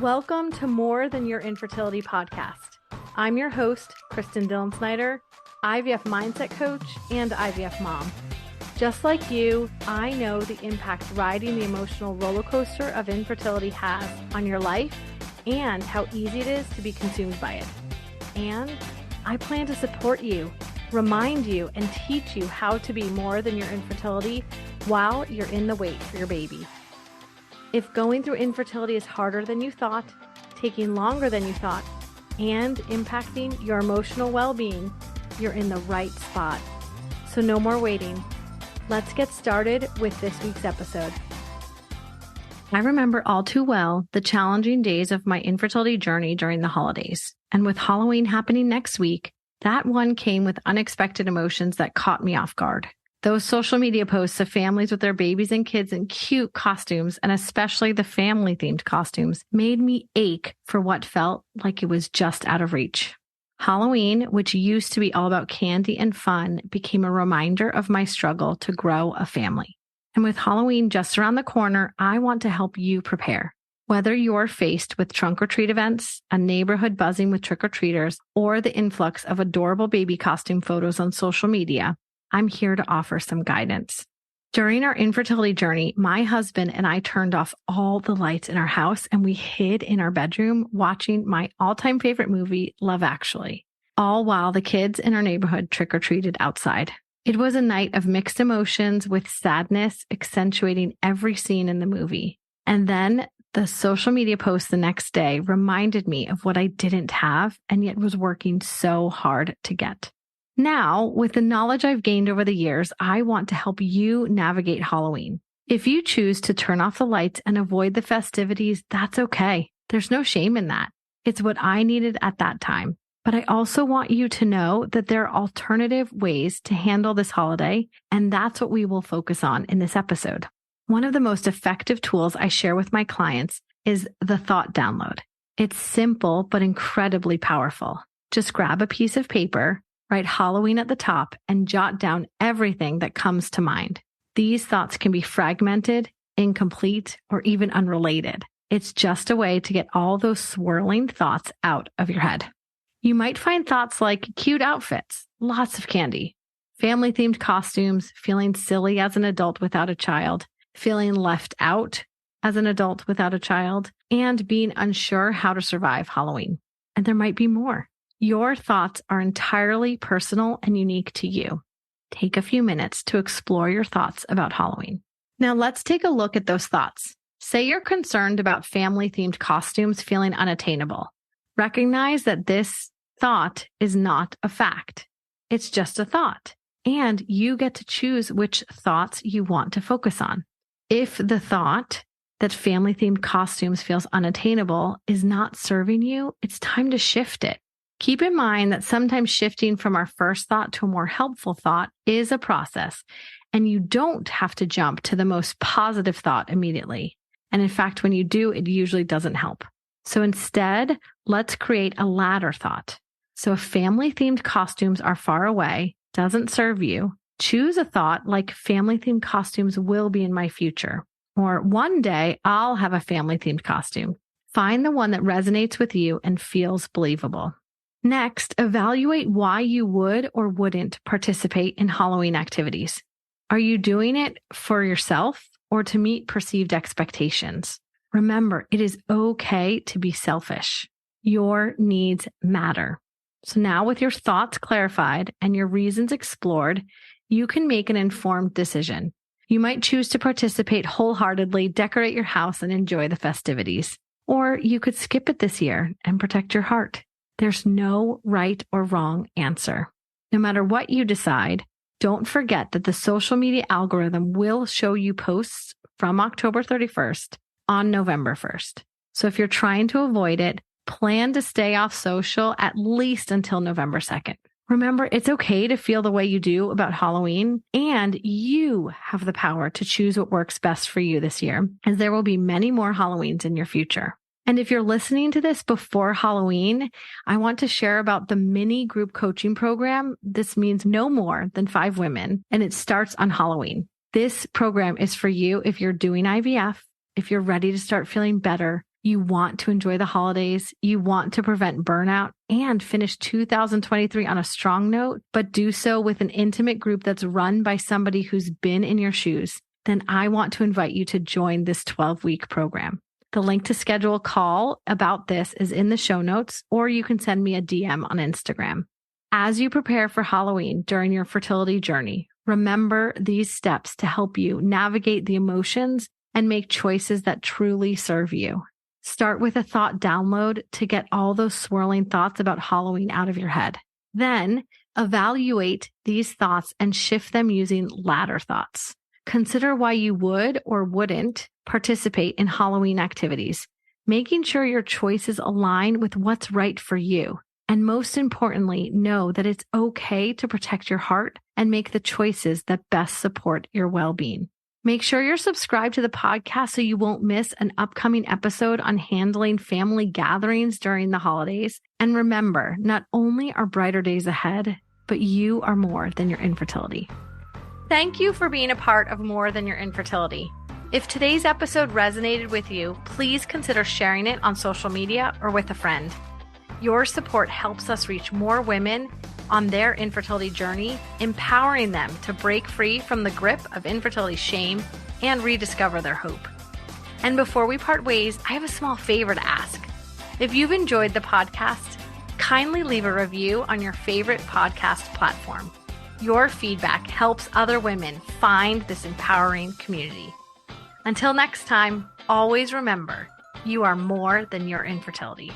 Welcome to More Than Your Infertility podcast. I'm your host, Kristin Snyder, IVF mindset coach and IVF mom. Just like you, I know the impact riding the emotional roller coaster of infertility has on your life and how easy it is to be consumed by it. And I plan to support you, remind you, and teach you how to be more than your infertility while you're in the wait for your baby. If going through infertility is harder than you thought, taking longer than you thought, and impacting your emotional well-being, you're in the right spot. So no more waiting. Let's get started with this week's episode. I remember all too well the challenging days of my infertility journey during the holidays. And with Halloween happening next week, that one came with unexpected emotions that caught me off guard. Those social media posts of families with their babies and kids in cute costumes, and especially the family-themed costumes, made me ache for what felt like it was just out of reach. Halloween, which used to be all about candy and fun, became a reminder of my struggle to grow a family. And with Halloween just around the corner, I want to help you prepare. Whether you're faced with trunk-or-treat events, a neighborhood buzzing with trick-or-treaters, or the influx of adorable baby costume photos on social media, I'm here to offer some guidance. During our infertility journey, my husband and I turned off all the lights in our house and we hid in our bedroom watching my all-time favorite movie, Love Actually, all while the kids in our neighborhood trick-or-treated outside. It was a night of mixed emotions with sadness accentuating every scene in the movie. And then the social media post the next day reminded me of what I didn't have and yet was working so hard to get. Now, with the knowledge I've gained over the years, I want to help you navigate Halloween. If you choose to turn off the lights and avoid the festivities, that's okay. There's no shame in that. It's what I needed at that time. But I also want you to know that there are alternative ways to handle this holiday, and that's what we will focus on in this episode. One of the most effective tools I share with my clients is the thought download. It's simple, but incredibly powerful. Just grab a piece of paper, write Halloween at the top, and jot down everything that comes to mind. These thoughts can be fragmented, incomplete, or even unrelated. It's just a way to get all those swirling thoughts out of your head. You might find thoughts like cute outfits, lots of candy, family-themed costumes, feeling silly as an adult without a child, feeling left out as an adult without a child, and being unsure how to survive Halloween. And there might be more. Your thoughts are entirely personal and unique to you. Take a few minutes to explore your thoughts about Halloween. Now let's take a look at those thoughts. Say you're concerned about family-themed costumes feeling unattainable. Recognize that this thought is not a fact. It's just a thought. And you get to choose which thoughts you want to focus on. If the thought that family-themed costumes feels unattainable is not serving you, it's time to shift it. Keep in mind that sometimes shifting from our first thought to a more helpful thought is a process, and you don't have to jump to the most positive thought immediately. And in fact, when you do, it usually doesn't help. So instead, let's create a ladder thought. So if family-themed costumes are far away, doesn't serve you, choose a thought like family-themed costumes will be in my future, or one day I'll have a family-themed costume. Find the one that resonates with you and feels believable. Next, evaluate why you would or wouldn't participate in Halloween activities. Are you doing it for yourself or to meet perceived expectations? Remember, it is okay to be selfish. Your needs matter. So now with your thoughts clarified and your reasons explored, you can make an informed decision. You might choose to participate wholeheartedly, decorate your house, and enjoy the festivities. Or you could skip it this year and protect your heart. There's no right or wrong answer. No matter what you decide, don't forget that the social media algorithm will show you posts from October 31st on November 1st. So if you're trying to avoid it, plan to stay off social at least until November 2nd. Remember, it's okay to feel the way you do about Halloween, and you have the power to choose what works best for you this year, as there will be many more Halloweens in your future. And if you're listening to this before Halloween, I want to share about the mini group coaching program. This means no more than 5 women, and it starts on Halloween. This program is for you if you're doing IVF, if you're ready to start feeling better, You want to enjoy the holidays, you want to prevent burnout, and finish 2023 on a strong note, but do so with an intimate group that's run by somebody who's been in your shoes, then I want to invite you to join this 12-week program. The link to schedule a call about this is in the show notes, or you can send me a DM on Instagram. As you prepare for Halloween during your fertility journey, remember these steps to help you navigate the emotions and make choices that truly serve you. Start with a thought download to get all those swirling thoughts about Halloween out of your head. Then evaluate these thoughts and shift them using ladder thoughts. Consider why you would or wouldn't participate in Halloween activities, making sure your choices align with what's right for you. And most importantly, know that it's okay to protect your heart and make the choices that best support your well-being. Make sure you're subscribed to the podcast so you won't miss an upcoming episode on handling family gatherings during the holidays. And remember, not only are brighter days ahead, but you are more than your infertility. Thank you for being a part of More Than Your Infertility. If today's episode resonated with you, please consider sharing it on social media or with a friend. Your support helps us reach more women on their infertility journey, empowering them to break free from the grip of infertility shame and rediscover their hope. And before we part ways, I have a small favor to ask. If you've enjoyed the podcast, kindly leave a review on your favorite podcast platform. Your feedback helps other women find this empowering community. Until next time, always remember, you are more than your infertility.